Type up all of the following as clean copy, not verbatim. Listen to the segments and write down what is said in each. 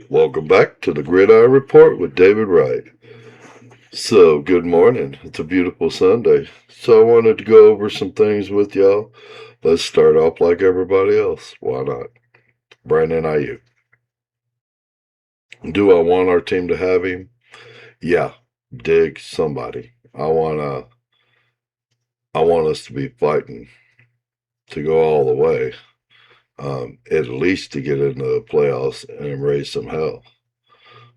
Welcome back to the Gridiron Report with David Wright. So, good morning. It's a beautiful Sunday. So, I wanted to go over some things with y'all. Let's start off like everybody else. Why not? Brandon Aiyuk. Do I want our team to have him? Yeah. Dig somebody. I want us to be fighting to go all the way. At least to get into the playoffs and raise some hell.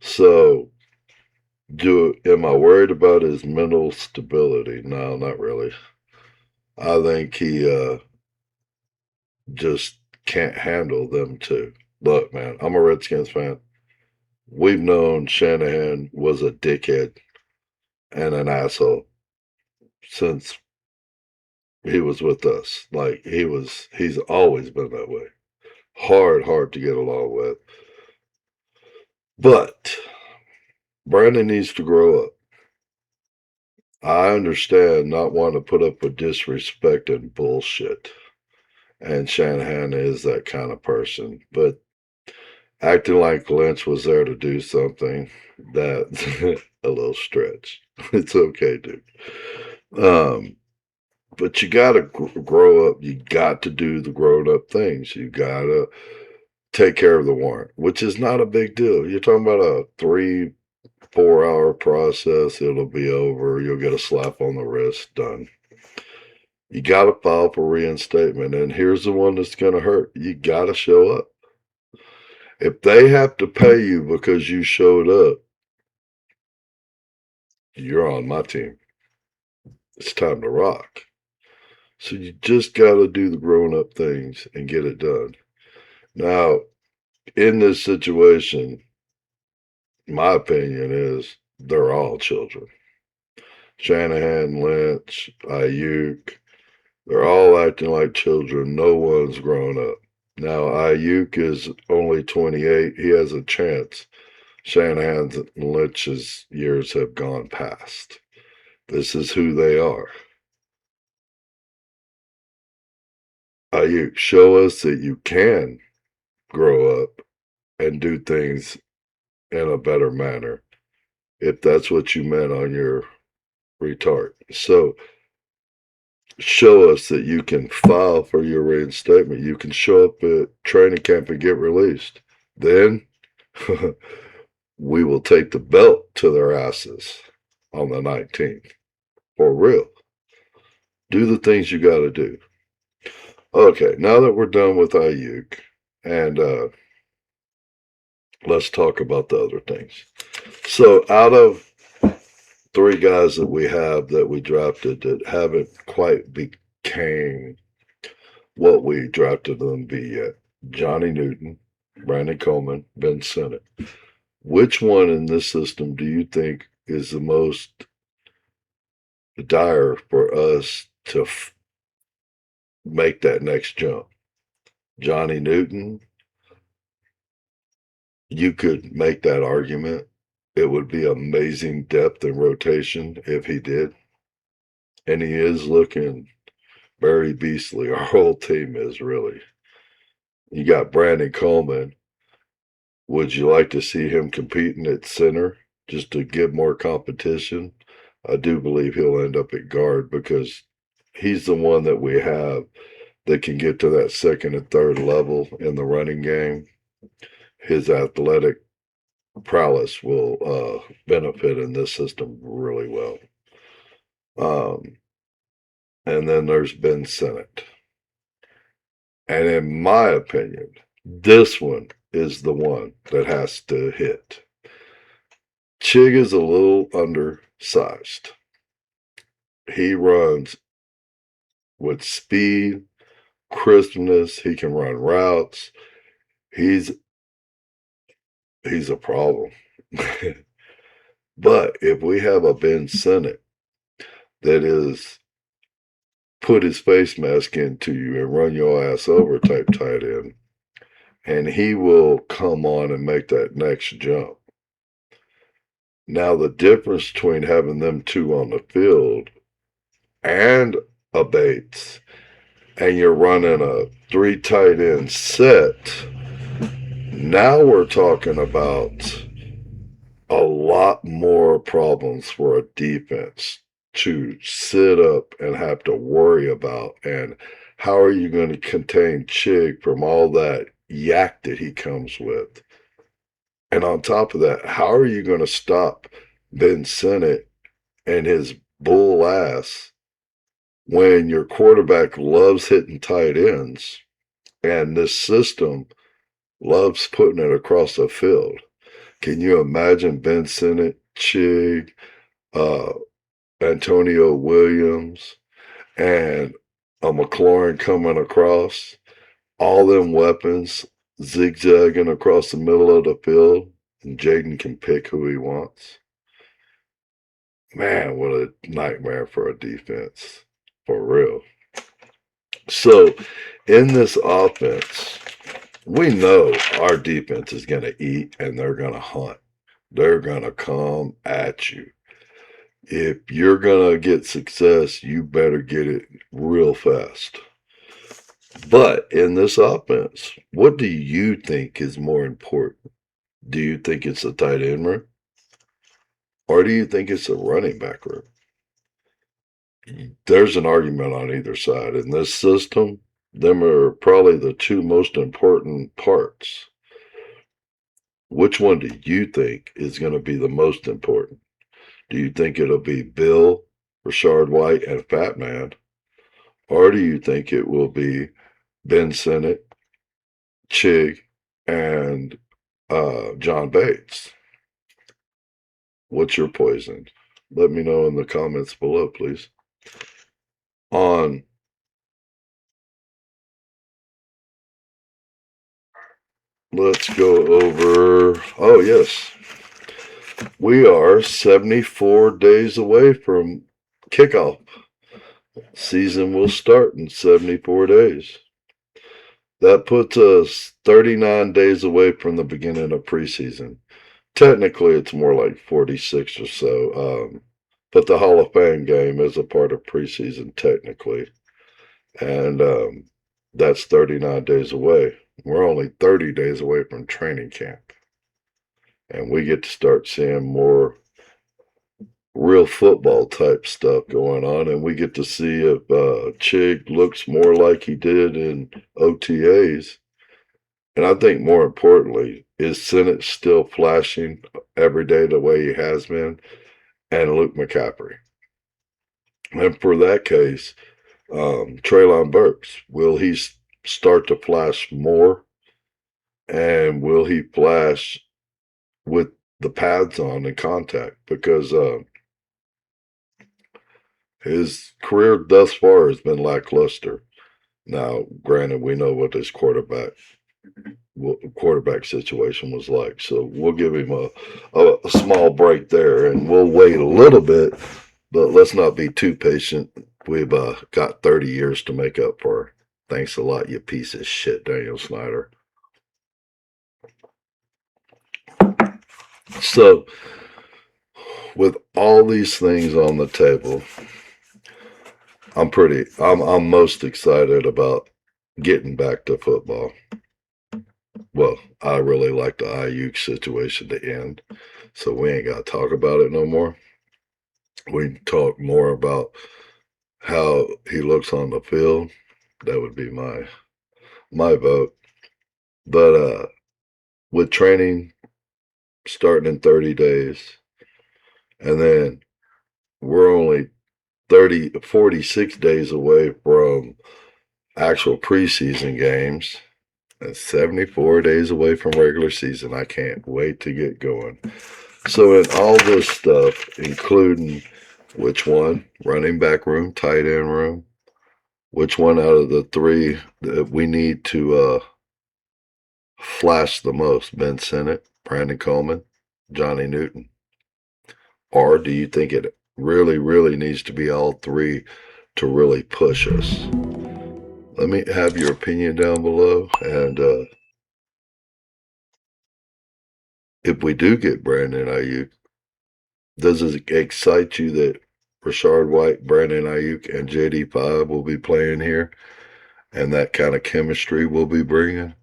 So, am I worried about his mental stability? No, not really. I think he just can't handle them too. Look, man, I'm a Redskins fan. We've known Shanahan was a dickhead and an asshole since he was with us. He's always been that way. Hard to get along with. But Brandon needs to grow up. I understand not wanting to put up with disrespect and bullshit. And Shanahan is that kind of person. But acting like Lynch was there to do something, that's a little stretch. It's okay, dude. Um, but you got to grow up. You got to do the grown up things. You got to take care of the warrant, which is not a big deal. You're talking about a 3, 4 hour process. It'll be over. You'll get a slap on the wrist. Done. You got to file for reinstatement. And here's the one that's going to hurt. You got to show up. If they have to pay you because you showed up, you're on my team. It's time to rock. So you just got to do the grown up things and get it done. Now, in this situation, my opinion is they're all children. Shanahan, Lynch, Aiyuk, they're all acting like children. No one's grown up. Now, Aiyuk is only 28. He has a chance. Shanahan's and Lynch's years have gone past. This is who they are. Aiyuk, show us that you can grow up and do things in a better manner if that's what you meant on your retard. So show us that you can file for your reinstatement. You can show up at training camp and get released. Then we will take the belt to their asses on the 19th. For real. Do the things you got to do. Okay, now that we're done with Aiyuk, and let's talk about the other things. So, out of 3 guys that we have that we drafted that haven't quite became what we drafted them to be yet, Johnny Newton, Brandon Coleman, Ben Sinnott. Which one in this system do you think is the most dire for us to make that next jump? Johnny Newton, you could make that argument. It would be amazing depth and rotation if he did. And he is looking very beastly. Our whole team is really. You got Brandon Coleman. Would you like to see him competing at center just to give more competition? I do believe he'll end up at guard because he's the one that we have that can get to that second and third level in the running game. His athletic prowess will benefit in this system really well. And then there's Ben Sinnott. And in my opinion, this one is the one that has to hit. Chig is a little undersized. He runs with speed, crispness. He can run routes. He's a problem. But if we have a Ben Sinnott that is put his face mask into you and run your ass over type tight end, and he will come on and make that next jump. Now, the difference between having them two on the field and a Bates, and you're running a 3 tight end set, Now we're talking about a lot more problems for a defense to sit up and have to worry about. And how are you going to contain Chig from all that yak that he comes with? And on top of that, how are you going to stop Ben Sinnott and his bull ass when your quarterback loves hitting tight ends and this system loves putting it across the field? Can you imagine Ben Sinnott, Chig, uh, Antonio Williams, and a McLaurin coming across, all them weapons zigzagging across the middle of the field, and Jaden can pick who he wants? Man, what a nightmare for a defense, for real. So, in this offense, we know our defense is going to eat and they're going to hunt. They're going to come at you. If you're going to get success, you better get it real fast. But in this offense, what do you think is more important? Do you think it's a tight end room? Or do you think it's a running back room? There's an argument on either side. In this system, them are probably the two most important parts. Which one do you think is going to be the most important? Do you think it'll be Bill, Rashard White, and Fat Man? Or do you think it will be Ben Sinnott, Chig, and John Bates? What's your poison? Let me know in the comments below, please. Let's go over. Oh, yes. We are 74 days away from kickoff. Season will start in 74 days. That puts us 39 days away from the beginning of preseason. Technically, it's more like 46 or so. But the Hall of Fame game is a part of preseason, technically. And that's 39 days away. We're only 30 days away from training camp. And we get to start seeing more real football type stuff going on. And we get to see if Chig looks more like he did in OTAs. And I think more importantly, is Sinnott still flashing every day the way he has been? And Luke McCaffrey. And for that case, Treylon Burks, will he start to flash more? And will he flash with the pads on and contact? Because his career thus far has been lackluster. Now, granted, we know what his quarterback situation was like, so we'll give him a small break there, and we'll wait a little bit, but let's not be too patient. We've got 30 years to make up for. Thanks a lot, you piece of shit, Daniel Snyder. So, with all these things on the table, I'm most excited about getting back to football. Well, I really like the Aiyuk situation to end, so we ain't got to talk about it no more. We can talk more about how he looks on the field. That would be my vote. But with training starting in 30 days, and then we're only 46 days away from actual preseason games, and 74 days away from regular season. I can't wait to get going. So in all this stuff, including which one, running back room, tight end room, which one out of the three that we need to flash the most, Ben Sinnott, Brandon Coleman, Johnny Newton? Or do you think it really, really needs to be all three to really push us? Let me have your opinion down below. And if we do get Brandon Aiyuk, does it excite you that Rashard White, Brandon Aiyuk, and JD5 will be playing here, and that kind of chemistry we'll be bringing?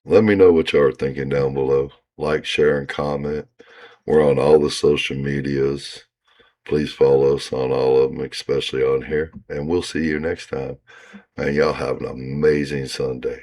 Let me know what y'all are thinking down below. Like, share, and comment. We're on all the social medias. Please follow us on all of them, especially on here. And we'll see you next time. And y'all have an amazing Sunday.